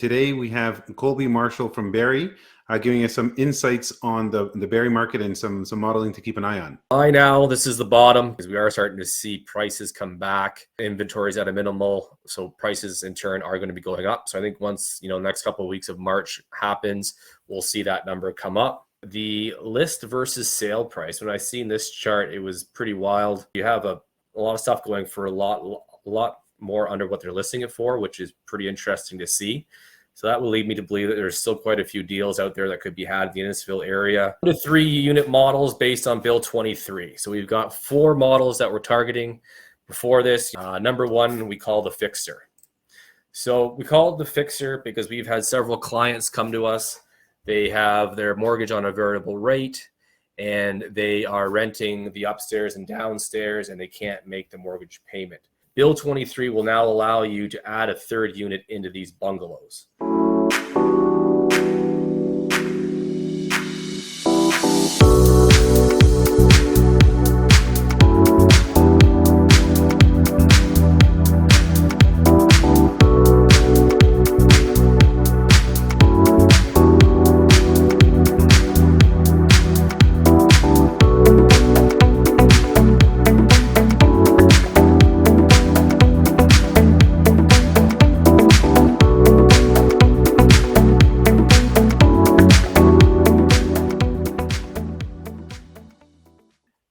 Today we have Colby Marshall from Barrie giving us some insights on the Barrie market and some modeling to keep an eye on. By now, this is the bottom because we are starting to see prices come back. Inventories at a minimal, so prices in turn are going to be going up. So I think once next couple of weeks of March happens, we'll see that number come up. The list versus sale price. When I seen this chart, it was pretty wild. You have a lot of stuff going for a lot more under what they're listing it for, which is pretty interesting to see. So that will lead me to believe that there's still quite a few deals out there that could be had in the Innisfil area. 1 to 3 unit models based on Bill 23. So we've got 4 models that we're targeting before this. Number 1, we call the fixer. So we call it the fixer because we've had several clients come to us. They have their mortgage on a variable rate and they are renting the upstairs and downstairs and they can't make the mortgage payment. Bill 23 will now allow you to add a 3rd unit into these bungalows.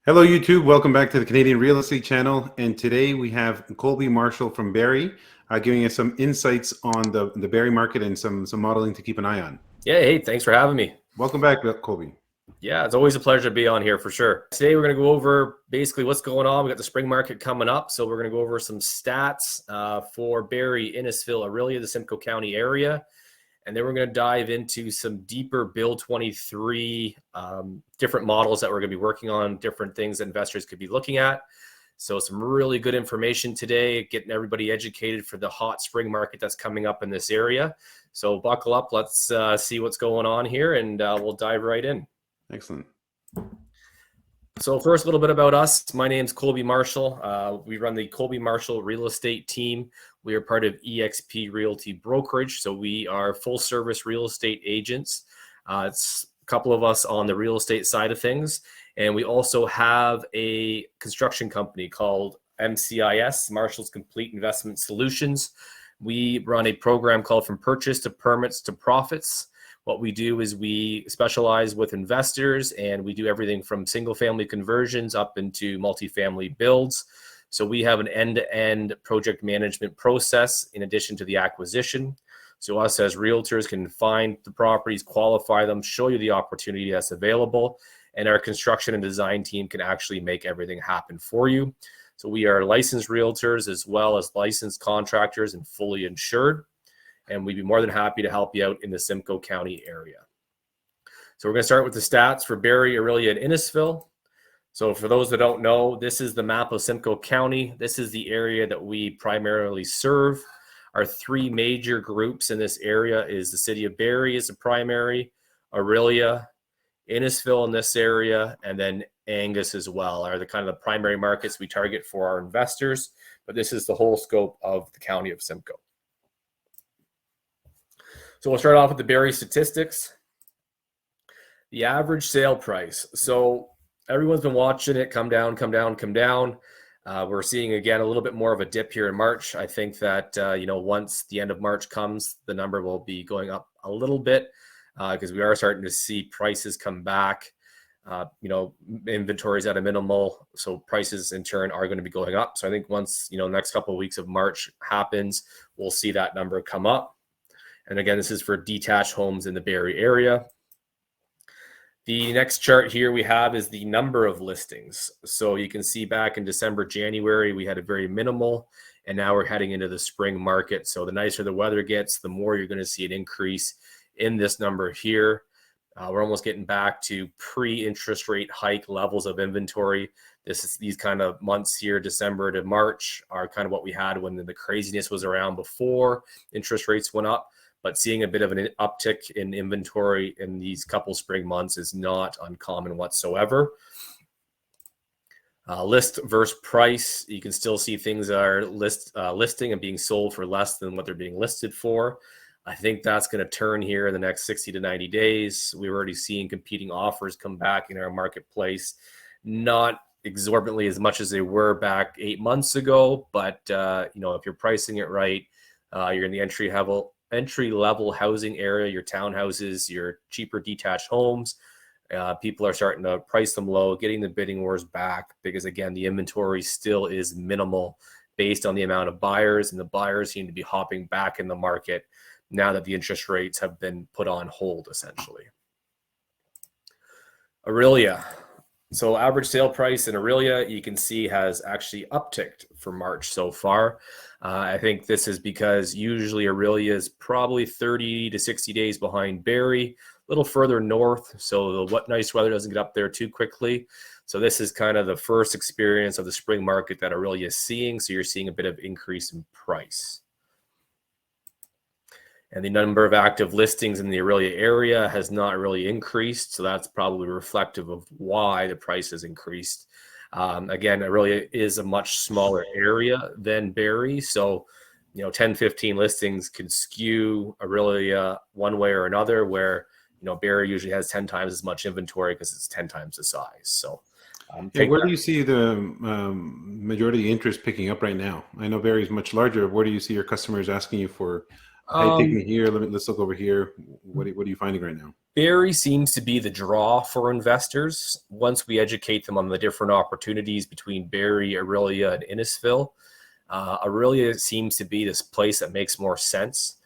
Hello YouTube, welcome back to the Canadian Real Estate Channel, and today we have Colby Marshall from Barrie giving us some insights on the Barrie market and some modeling to keep an eye on. Yeah, hey, thanks for having me. Welcome back, Colby. Yeah, it's always a pleasure to be on here for sure. Today we're going to go over basically what's going on. We got the spring market coming up, so we're going to go over some stats for Barrie, Innisfil, Orillia, the Simcoe County area. And then we're going to dive into some deeper Bill 23, different models that we're going to be working on, different things that investors could be looking at. So some really good information today, getting everybody educated for the hot spring market that's coming up in this area. So buckle up. Let's see what's going on here, and we'll dive right in. Excellent. So first, a little bit about us. My name's Colby Marshall. We run the Colby Marshall real estate team. We are part of eXp Realty Brokerage. So we are full service real estate agents. It's a couple of us on the real estate side of things. And we also have a construction company called MCIS, Marshall's Complete Investment Solutions. We run a program called From Purchase to Permits to Profits. What we do is we specialize with investors and we do everything from single family conversions up into multifamily builds. So we have an end-to-end project management process in addition to the acquisition. So us as realtors can find the properties, qualify them, show you the opportunity that's available, and our construction and design team can actually make everything happen for you. So we are licensed realtors as well as licensed contractors and fully insured. And we'd be more than happy to help you out in the Simcoe County area. So we're going to start with the stats for Barrie, Orillia, and Innisfil. So for those that don't know, this is the map of Simcoe County. This is the area that we primarily serve. Our 3 major groups in this area is the city of Barrie is the primary, Orillia, Innisfil in this area, and then Angus as well are the kind of the primary markets we target for our investors. But this is the whole scope of the county of Simcoe. So we'll start off with the Barrie statistics. The average sale price. So everyone's been watching it come down, come down, come down. We're seeing again a little bit more of a dip here in March. I think that once the end of March comes, the number will be going up a little bit because we are starting to see prices come back. Inventories at a minimal, so prices in turn are going to be going up. So I think once next couple of weeks of March happens, we'll see that number come up. And again, this is for detached homes in the Barrie area. The next chart here we have is the number of listings. So you can see back in December, January, we had a very minimal, and now we're heading into the spring market. So the nicer the weather gets, the more you're going to see an increase in this number here. We're almost getting back to pre-interest rate hike levels of inventory. These kind of months here, December to March, are kind of what we had when the craziness was around before interest rates went up. But seeing a bit of an uptick in inventory in these couple spring months is not uncommon whatsoever. List versus price, you can still see things are listing and being sold for less than what they're being listed for. I think that's going to turn here in the next 60 to 90 days. We're already seeing competing offers come back in our marketplace, not exorbitantly as much as they were back 8 months ago, but if you're pricing it right, you're in the entry level housing area, your townhouses, your cheaper detached homes. People are starting to price them low, getting the bidding wars back because, again, the inventory still is minimal based on the amount of buyers, and the buyers seem to be hopping back in the market now that the interest rates have been put on hold, essentially. Orillia. So average sale price in Orillia, you can see, has actually upticked for March so far. I think this is because usually Orillia is probably 30 to 60 days behind Barrie, a little further north, so the nice weather doesn't get up there too quickly. So this is kind of the first experience of the spring market that Orillia is seeing, so you're seeing a bit of increase in price. And the number of active listings in the Orillia area has not really increased, so that's probably reflective of why the price has increased. Again, Orillia is a much smaller area than Barrie, so 10, 15 listings could skew Orillia one way or another, where Barrie usually has 10 times as much inventory because it's 10 times the size. So where do you see the majority of the interest picking up right now? I know Barrie is much larger. Where do you see your customers asking you for, hey, take me here, let's look over here? What are you finding right now? Barrie seems to be the draw for investors once we educate them on the different opportunities between Barrie, Orillia, and Innisfil. Orillia seems to be this place that makes more sense.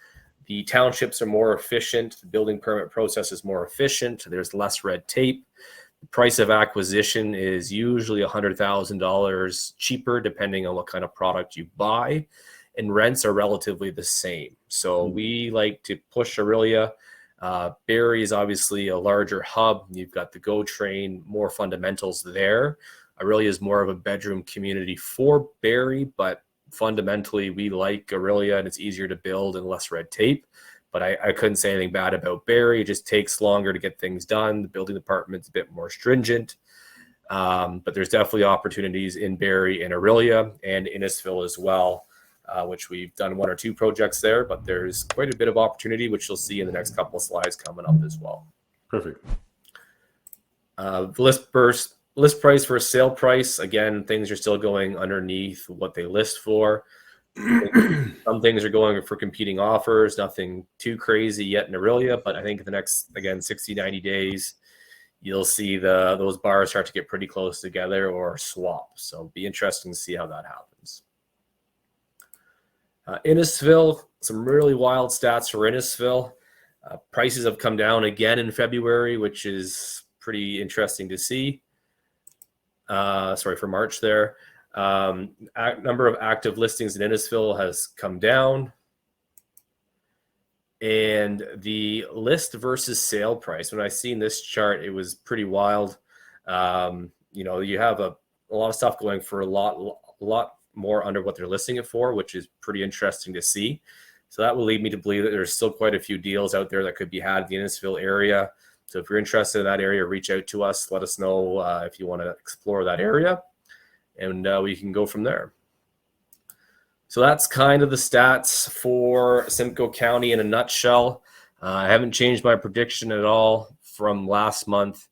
The townships are more efficient. The building permit process is more efficient. There's less red tape. The price of acquisition is usually $100,000 cheaper depending on what kind of product you buy, and rents are relatively the same. So we like to push Orillia. Barrie is obviously a larger hub. You've got the GO train, more fundamentals there. Orillia is more of a bedroom community for Barrie, but fundamentally we like Orillia, and it's easier to build and less red tape. But I couldn't say anything bad about Barrie. It just takes longer to get things done. The building department's a bit more stringent. But there's definitely opportunities in Barrie and Orillia and Innisfil as well, which we've done 1 or 2 projects there, but there's quite a bit of opportunity, which you'll see in the next couple of slides coming up as well. Perfect. List price for sale price. Again, things are still going underneath what they list for. Some things are going for competing offers, nothing too crazy yet in Orillia, but I think in the next, again, 60, 90 days, you'll see those bars start to get pretty close together or swap. So it'll be interesting to see how that happens. Innisfil, some really wild stats for Innisfil. Prices have come down again in February, which is pretty interesting to see. For March there. Number of active listings in Innisfil has come down. And the list versus sale price, when I seen this chart, it was pretty wild. You have a lot of stuff going for a lot more under what they're listing it for, which is pretty interesting to see. So that will lead me to believe that there's still quite a few deals out there that could be had in the Innisfil area. So if you're interested in that area, reach out to us. Let us know if you want to explore that area, and we can go from there. So that's kind of the stats for Simcoe County in a nutshell. I haven't changed my prediction at all from last month.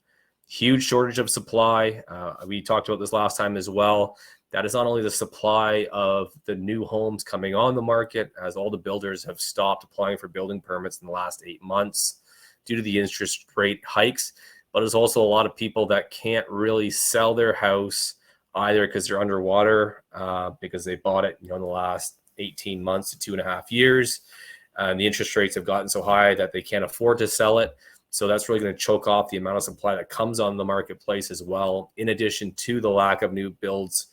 Huge shortage of supply. We talked about this last time as well. That is not only the supply of the new homes coming on the market, as all the builders have stopped applying for building permits in the last 8 months due to the interest rate hikes, but there's also a lot of people that can't really sell their house either because they're underwater because they bought it in the last 18 months to 2.5 years. And the interest rates have gotten so high that they can't afford to sell it. So that's really going to choke off the amount of supply that comes on the marketplace as well, in addition to the lack of new builds,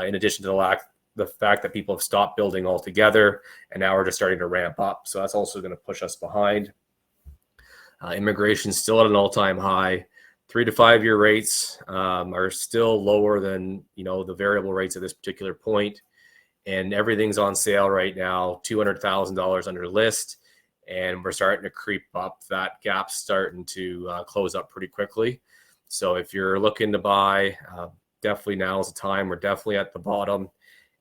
in addition to the fact that people have stopped building altogether and now we're just starting to ramp up. So that's also going to push us behind. Immigration still at an all-time high. 3 to 5 year rates are still lower than the variable rates at this particular point, and everything's on sale right now. $200,000 under list, and we're starting to creep up. That gap's starting to close up pretty quickly. So if you're looking to buy, definitely now is the time. We're definitely at the bottom,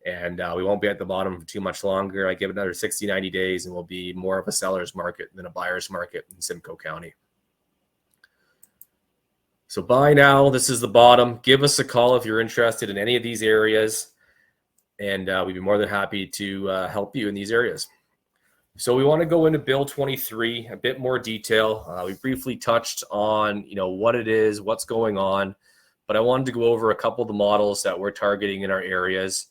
And we won't be at the bottom for too much longer. I give it another 60, 90 days and we'll be more of a seller's market than a buyer's market in Simcoe County. So buy now, this is the bottom. Give us a call if you're interested in any of these areas, and we'd be more than happy to help you in these areas. So we want to go into Bill 23, a bit more detail. We briefly touched on, what it is, what's going on, but I wanted to go over a couple of the models that we're targeting in our areas.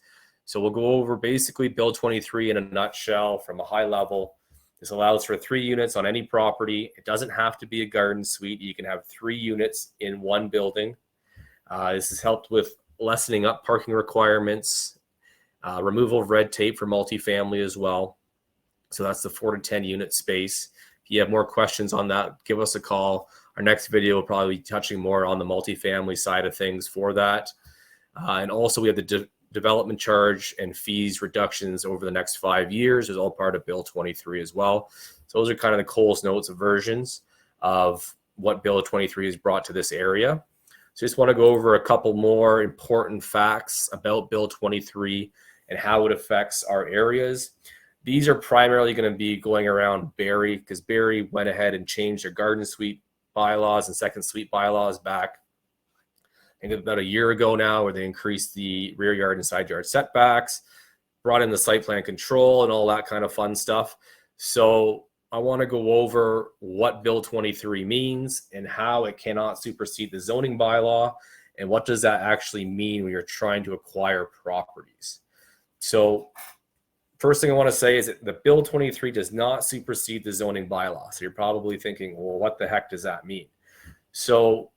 So we'll go over basically Bill 23 in a nutshell from a high level. This allows for 3 units on any property. It doesn't have to be a garden suite. You can have 3 units in one building. This has helped with lessening up parking requirements, removal of red tape for multifamily as well. So that's the 4 to 10 unit space. If you have more questions on that, give us a call. Our next video will probably be touching more on the multifamily side of things for that. And also we have the development charge and fees reductions over the next 5 years is all part of Bill 23 as well. So those are kind of the Coles Notes versions of what Bill 23 has brought to this area. So just want to go over a couple more important facts about Bill 23 and how it affects our areas. These are primarily going to be going around Barrie, because Barrie went ahead and changed their garden suite bylaws and second suite bylaws back about a year ago now, where they increased the rear yard and side yard setbacks, brought in the site plan control and all that kind of fun stuff. So I want to go over what Bill 23 means and how it cannot supersede the zoning bylaw, and what does that actually mean when you're trying to acquire properties. So first thing I want to say is that the Bill 23 does not supersede the zoning bylaw. So you're probably thinking, well, what the heck does that mean? So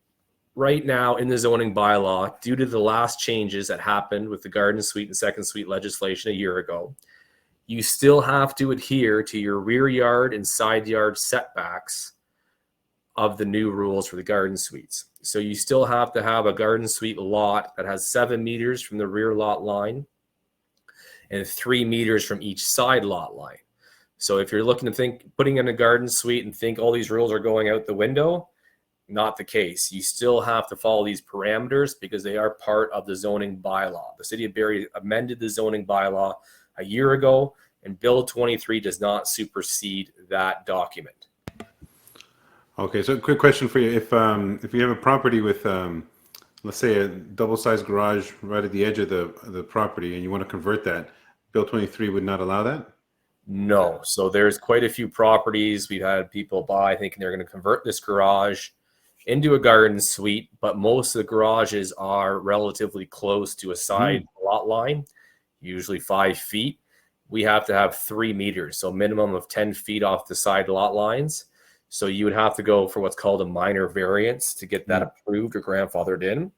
right now in the zoning bylaw, due to the last changes that happened with the garden suite and second suite legislation a year ago, you still have to adhere to your rear yard and side yard setbacks of the new rules for the garden suites. So you still have to have a garden suite lot that has 7 meters from the rear lot line and 3 meters from each side lot line. So if you're looking to think putting in a garden suite and think all these rules are going out the window, not the case. You still have to follow these parameters because they are part of the zoning bylaw. The city of Barrie amended the zoning bylaw a year ago, and Bill 23 does not supersede that document. Okay, so quick question for you. If you have a property with let's say a double-sized garage right at the edge of the property, and you want to convert that, Bill 23 would not allow that? No. So there's quite a few properties we've had people buy thinking they're going to convert this garage into a garden suite, but most of the garages are relatively close to a side lot line, usually 5 feet. We have to have 3 meters, so minimum of 10 feet off the side lot lines. So you would have to go for what's called a minor variance to get that approved or grandfathered in.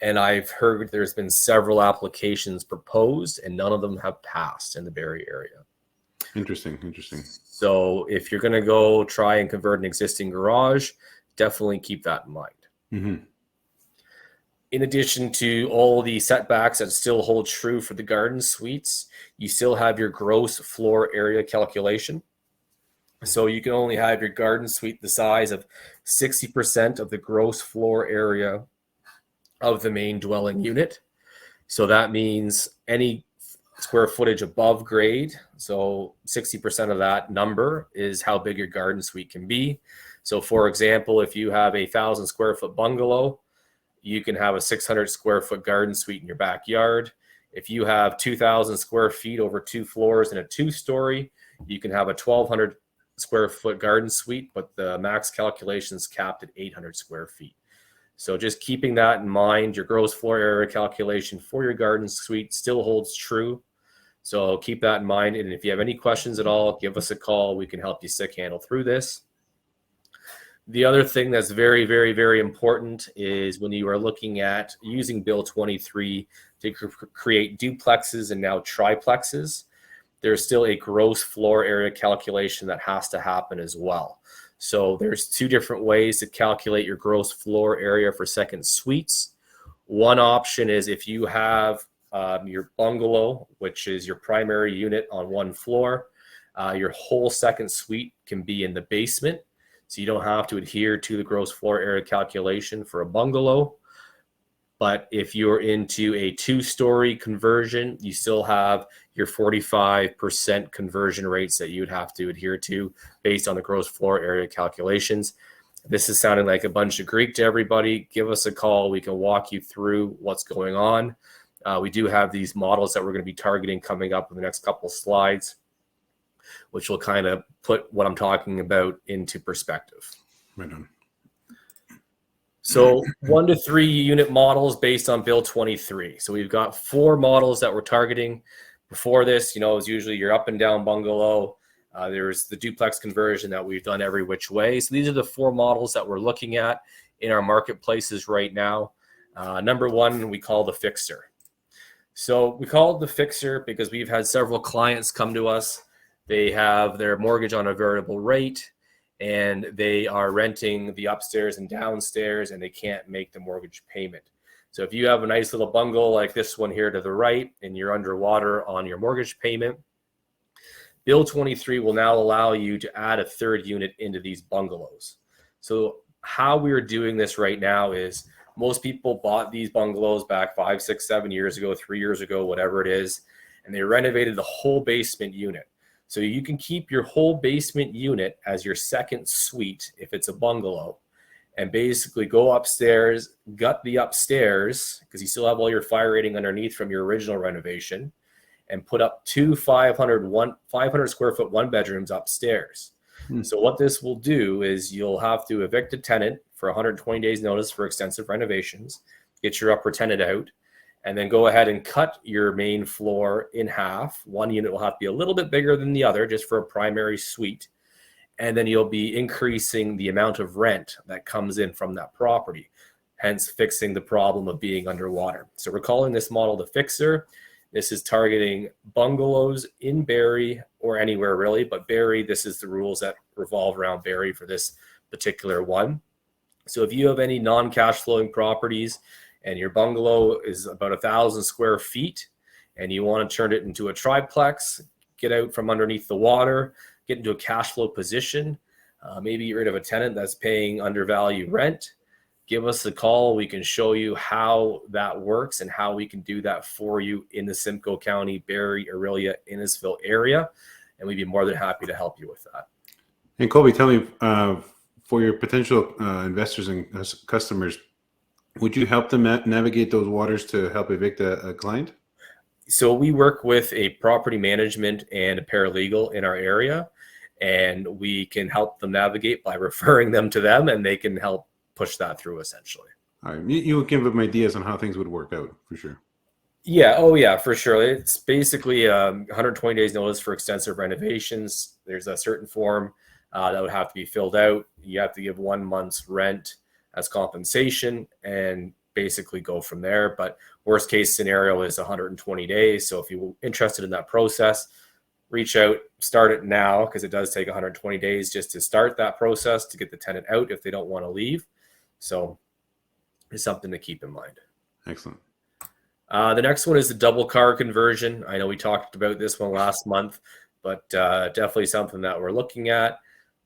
And I've heard there's been several applications proposed and none of them have passed in the Barrie area. Interesting. So if you're going to go try and convert an existing garage, definitely keep that in mind. In addition to all the setbacks that still hold true for the garden suites, you still have your gross floor area calculation. So you can only have your garden suite the size of 60% of the gross floor area of the main dwelling unit. So that means any square footage above grade. So 60% of that number is how big your garden suite can be. So for example, if you have a 1,000 square foot bungalow, you can have a 600 square foot garden suite in your backyard. If you have 2,000 square feet over 2 floors and a 2-story, you can have a 1,200 square foot garden suite, but the max calculation is capped at 800 square feet. So just keeping that in mind, your gross floor area calculation for your garden suite still holds true. So keep that in mind. And if you have any questions at all, give us a call. We can help you stick handle through this. The other thing that's very, very, very important is when you are looking at using Bill 23 to create duplexes and now triplexes, there's still a gross floor area calculation that has to happen as well. So there's 2 different ways to calculate your gross floor area for second suites. One option is if you have your bungalow, which is your primary unit on 1 floor, your whole second suite can be in the basement. So you don't have to adhere to the gross floor area calculation for a bungalow. But if you're into a 2-story conversion, you still have your 45% conversion rates that you'd have to adhere to based on the gross floor area calculations. This is sounding like a bunch of Greek to everybody. Give us a call. We can walk you through what's going on. We do have these models that we're going to be targeting coming up in the next couple of slides, which will kind of put what I'm talking about into perspective. Right on. So 1 to 3 unit models based on Bill 23. So we've got 4 models that we're targeting. Before this, it was usually your up and down bungalow. There's the duplex conversion that we've done every which way. So these are the 4 models that we're looking at in our marketplaces right now. Number 1, we call the fixer. So we call it the fixer because we've had several clients come to us. They have their mortgage on a variable rate, and they are renting the upstairs and downstairs, and they can't make the mortgage payment. So if you have a nice little bungalow like this one here to the right, and you're underwater on your mortgage payment, Bill 23 will now allow you to add a 3rd unit into these bungalows. So how we are doing this right now is most people bought these bungalows back 5, 6, 7 years ago, 3 years ago, whatever it is, and they renovated the whole basement unit. So you can keep your whole basement unit as your 2nd suite if it's a bungalow, and basically go upstairs, gut the upstairs, because you still have all your fire rating underneath from your original renovation, and put up 2 500 square foot 1-bedrooms upstairs. So what this will do is you'll have to evict a tenant for 120 days notice for extensive renovations, get your upper tenant out, and then go ahead and cut your main floor in half. One unit will have to be a little bit bigger than the other just for a primary suite. And then you'll be increasing the amount of rent that comes in from that property, hence fixing the problem of being underwater. So we're calling this model the fixer. This is targeting bungalows in Barrie or anywhere really, but Barrie, this is the rules that revolve around Barrie for this particular one. So if you have any non-cash flowing properties and your bungalow is about 1,000 square feet and you want to turn it into a triplex, get out from underneath the water, get into a cash flow position, maybe get rid of a tenant that's paying undervalued rent, give us a call. We can show you how that works and how we can do that for you in the Simcoe County, Barrie, Orillia, Innisfil area. And we'd be more than happy to help you with that. And Colby, tell me, for your potential investors and customers, would you help them navigate those waters to help evict a client? So we work with a property management and a paralegal in our area, and we can help them navigate by referring them to them, and they can help push that through essentially. All right. You would give them ideas on how things would work out for sure. Yeah. Oh yeah, for sure. It's basically 120 days notice for extensive renovations. There's a certain form that would have to be filled out. You have to give 1 month's rent as compensation and basically go from there. But worst case scenario is 120 days. So if you're interested in that process, reach out, start it now, because it does take 120 days just to start that process to get the tenant out if they don't want to leave. So it's something to keep in mind. Excellent. The next one is the double car conversion. I know we talked about this one last month, but definitely something that we're looking at.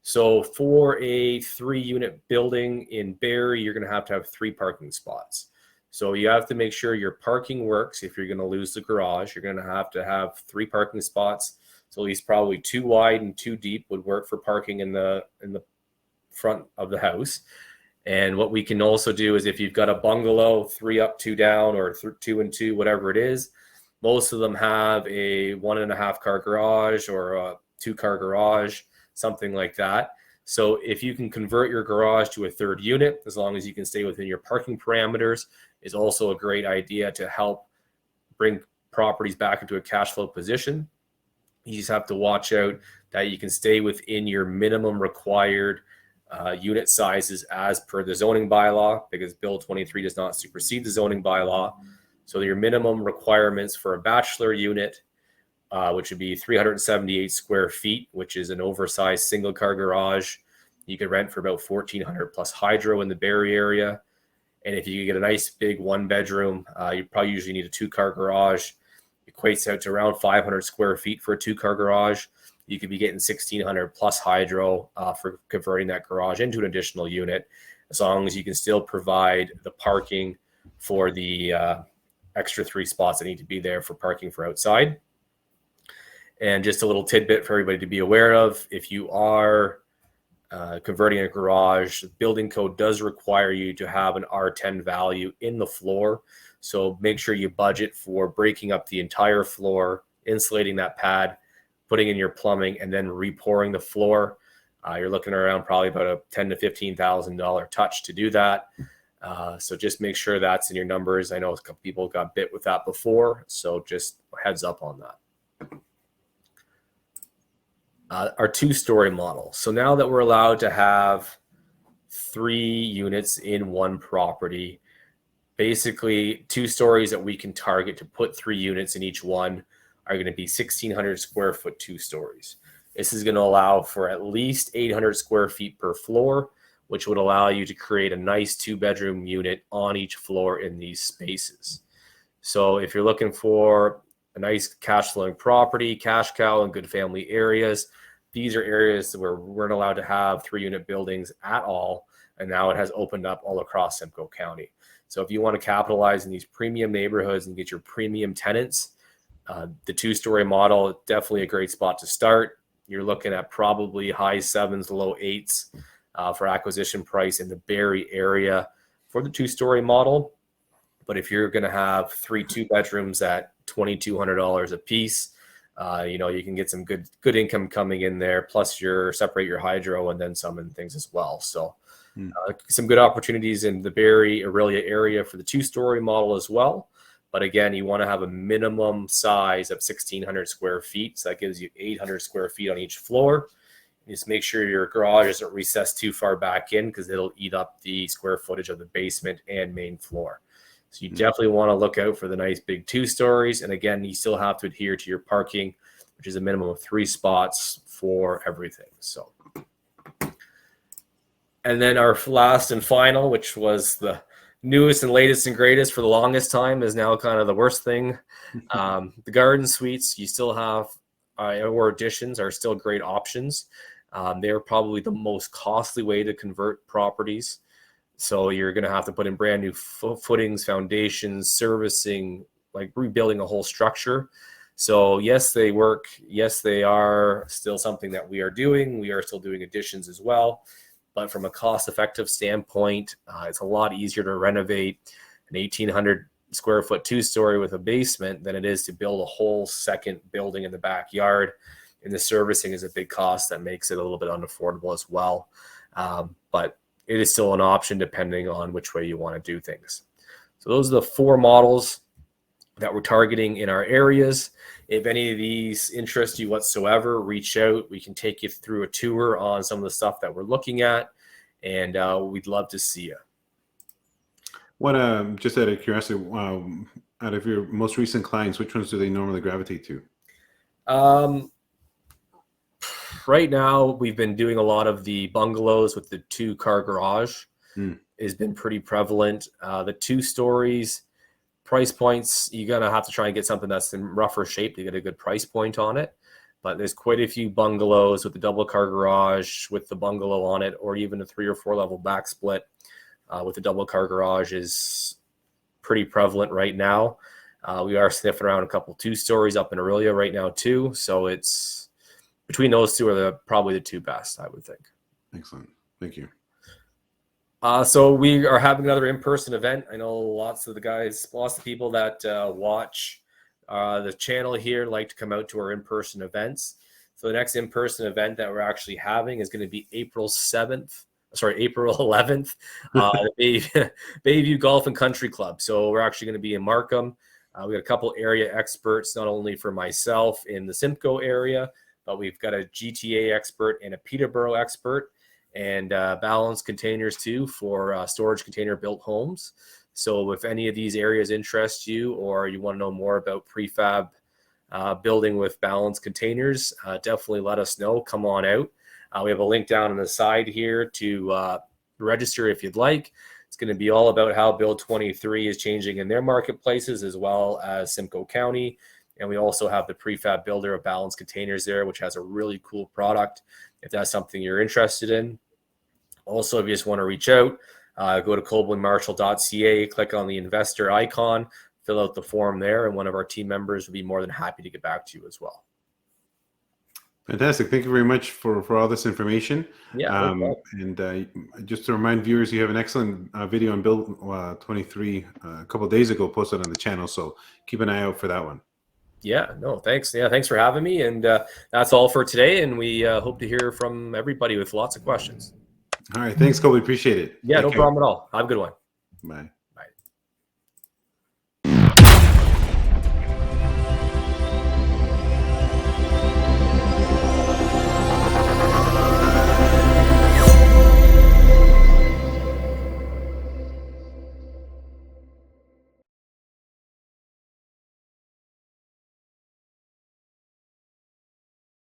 So for a 3-unit building in Barrie, you're going to have 3 parking spots. So you have to make sure your parking works. If you're going to lose the garage, you're going to have 3 parking spots. So at least probably 2 wide and 2 deep would work for parking in the front of the house. And what we can also do is if you've got a bungalow, 3 up, 2 down, or 2 and 2, whatever it is, most of them have a 1.5 car garage or a 2-car garage, something like that. So if you can convert your garage to a 3rd unit, as long as you can stay within your parking parameters, is also a great idea to help bring properties back into a cash flow position. You just have to watch out that you can stay within your minimum required unit sizes as per the zoning bylaw, because Bill 23 does not supersede the zoning bylaw. So your minimum requirements for a bachelor unit, which would be 378 square feet, which is an oversized single car garage. You could rent for about $1,400 plus hydro in the Barrie area. And if you get a nice big 1-bedroom, you probably usually need a 2-car garage. Equates out to around 500 square feet for a 2-car garage. You could be getting $1,600 plus hydro for converting that garage into an additional unit, as long as you can still provide the parking for the extra 3 spots that need to be there for parking for outside. And just a little tidbit for everybody to be aware of: if you are converting a garage, the building code does require you to have an R10 value in the floor. So make sure you budget for breaking up the entire floor, insulating that pad, putting in your plumbing, and then repouring the floor. You're looking around probably about a $10,000 to $15,000 touch to do that. So just make sure that's in your numbers. I know a couple people got bit with that before, so just heads up on that. Our 2-story model. So now that we're allowed to have 3 units in one property, basically 2 stories that we can target to put 3 units in each one are going to be 1,600 square foot 2 stories. This is going to allow for at least 800 square feet per floor, which would allow you to create a nice 2-bedroom unit on each floor in these spaces. So if you're looking for a nice cash flowing property, cash cow, and good family areas, these are areas where we weren't allowed to have 3-unit buildings at all. And now it has opened up all across Simcoe County. So if you want to capitalize in these premium neighborhoods and get your premium tenants, the 2-story model is definitely a great spot to start. You're looking at probably high 7s, low 8s for acquisition price in the Barrie area for the 2-story model. But if you're going to have 3 2-bedrooms at $2,200 a piece, you can get some good income coming in there. Plus, separate your hydro and then some and things as well. So, some good opportunities in the Barrie, Orillia area for the 2-story model as well. But again, you want to have a minimum size of 1,600 square feet. So that gives you 800 square feet on each floor. Just make sure your garage isn't recessed too far back in, because it'll eat up the square footage of the basement and main floor. So you definitely want to look out for the nice big 2 stories. And again, you still have to adhere to your parking, which is a minimum of 3 spots for everything. So, and then our last and final, which was the newest and latest and greatest for the longest time, is now kind of the worst thing. The garden suites, you still have, or additions are still great options. They're probably the most costly way to convert properties. So you're going to have to put in brand new footings, foundations, servicing, like rebuilding a whole structure. So yes, they work. Yes, they are still something that we are doing. We are still doing additions as well. But from a cost-effective standpoint, it's a lot easier to renovate an 1,800 square foot 2-story with a basement than it is to build a whole second building in the backyard. And the servicing is a big cost that makes it a little bit unaffordable as well. But it is still an option depending on which way you want to do things. So those are the 4 models that we're targeting in our areas. If any of these interest you whatsoever, reach out. We can take you through a tour on some of the stuff that we're looking at, and we'd love to see you. What, just out of curiosity, out of your most recent clients, which ones do they normally gravitate to? Right now, we've been doing a lot of the bungalows with the 2-car garage. Has been pretty prevalent. The 2 stories, price points, you're going to have to try and get something that's in rougher shape to get a good price point on it. But there's quite a few bungalows with the 2-car garage with the bungalow on it, or even a 3 or 4 level back split with the 2-car garage is pretty prevalent right now. We are sniffing around a couple 2 stories up in Orillia right now too. So it's between those 2 are probably the 2 best, I would think. Excellent. Thank you. So we are having another in-person event. I know lots of people that watch the channel here like to come out to our in-person events. So the next in-person event that we're actually having is going to be April 11th, Bayview Golf and Country Club. So we're actually going to be in Markham. We got a couple area experts, not only for myself in the Simcoe area, but we've got a GTA expert and a Peterborough expert, and balanced containers too for storage container built homes. So if any of these areas interest you, or you want to know more about prefab building with balanced containers, definitely let us know. Come on out. We have a link down on the side here to register if you'd like. It's going to be all about how Bill 23 is changing in their marketplaces, as well as Simcoe County. And we also have the prefab builder of balanced containers there, which has a really cool product if that's something you're interested in. Also, if you just want to reach out, Go to colbymarshall.ca, click on the investor icon, fill out the form there, and one of our team members will be more than happy to get back to you as well. Fantastic. Thank you very much for all this information. Yeah. And just to remind viewers, you have an excellent video on Bill 23 a couple of days ago posted on the channel. So keep an eye out for that one. Yeah, no, thanks. Yeah, thanks for having me. And that's all for today. And we hope to hear from everybody with lots of questions. All right. Thanks, Colby. Appreciate it. Yeah, Take no care. problem at all. Have a good one. Bye.